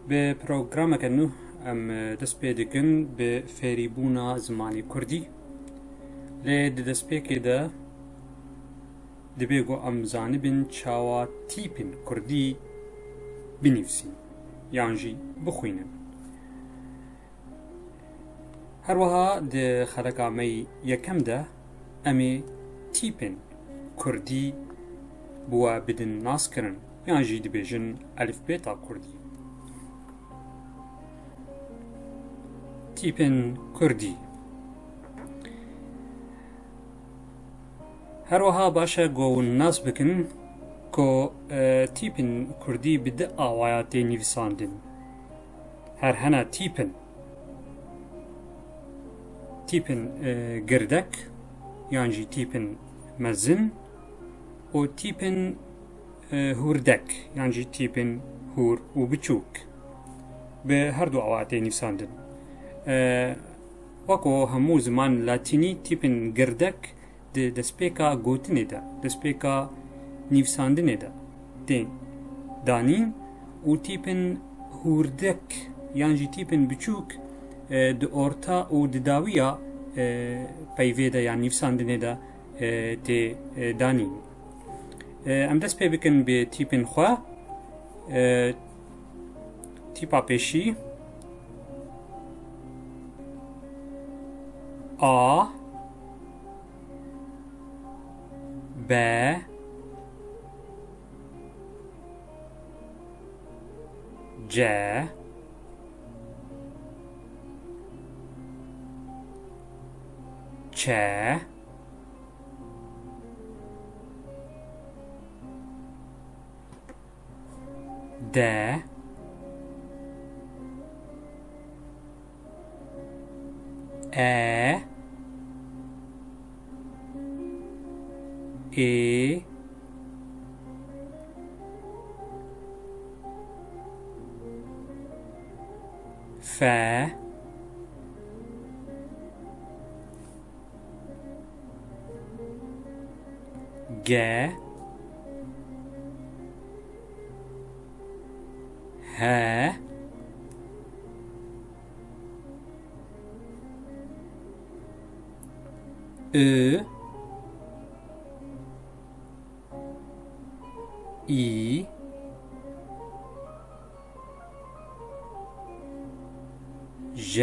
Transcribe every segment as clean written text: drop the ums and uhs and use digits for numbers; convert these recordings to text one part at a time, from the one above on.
به پروگرامك نو ام دست بيدكن بفيريبونا زماني كردي ل دست بيكدا دبيغو ام زانبن چاوا تيپن كردي بنفسين يانجي بخوينن هروها د خلقا مي يكم ده امي تيپن كردي بوا بدن ناس كرن يانجي دبيجن الف بيتا كردي تيپن كردي هروها باشا گو الناس بكن كو تيپن كردي بدا آوائياتي نفساندن هر هنا تيپن گردك يانجي تيپن مزن و تيپن هوردك يانجي تيپن هور و بچوك بهردو آوائياتي نفساندن وكو همو زمان لاتيني تيپن گردك دسپیکا گوتنه ده دسپیکا نیفساندنه ده دین دانین و تیپن هوردک یعنی تیپن بچوک د اورتا و د داویا پیوه ده یعنی نیفساندنه ده تی دانین ام دست پی بکن به تیپن خواه تیپا پیشی آ ب ج چ د ا ای ف گ ه ا ای ژ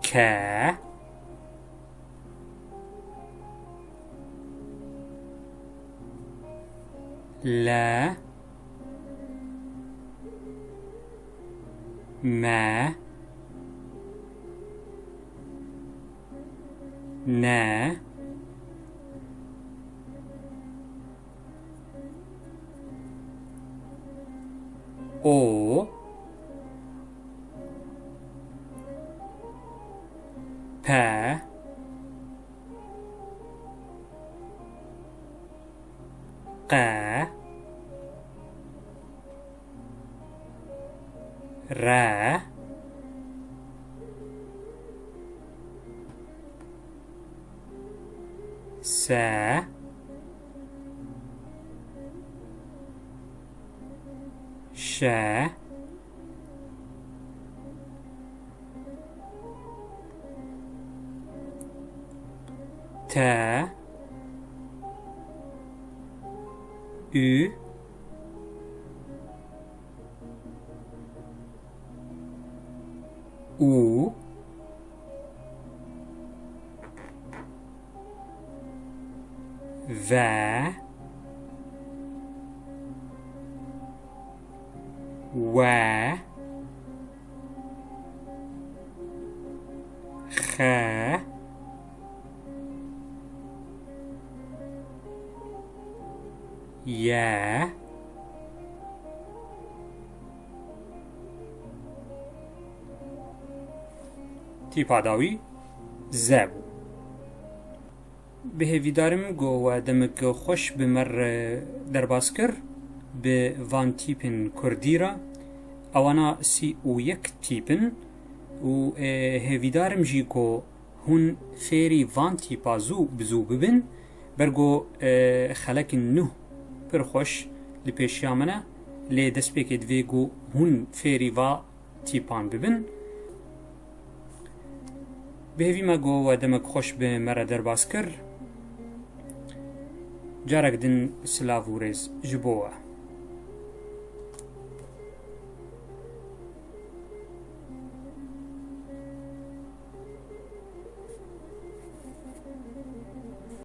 ک ل م ن او پ ق ر س ش ت ü u و و خ ی تیپا داوی زبو به هیویدارم گو و دمک خوش بمر درباس کر به وان تیپن کردی را اوانا سی او یک تیپن و هیویدارم جی کو هون فيري فانتي بازو بزو ببن برگو خلق نو پر خوش لپیشیا منه لی دست پیک دویگو هون فیری و تیپان ببن بهوی ما گو و دمک خوش به مرا درباز کر جارک دن سلاو ریز جبوه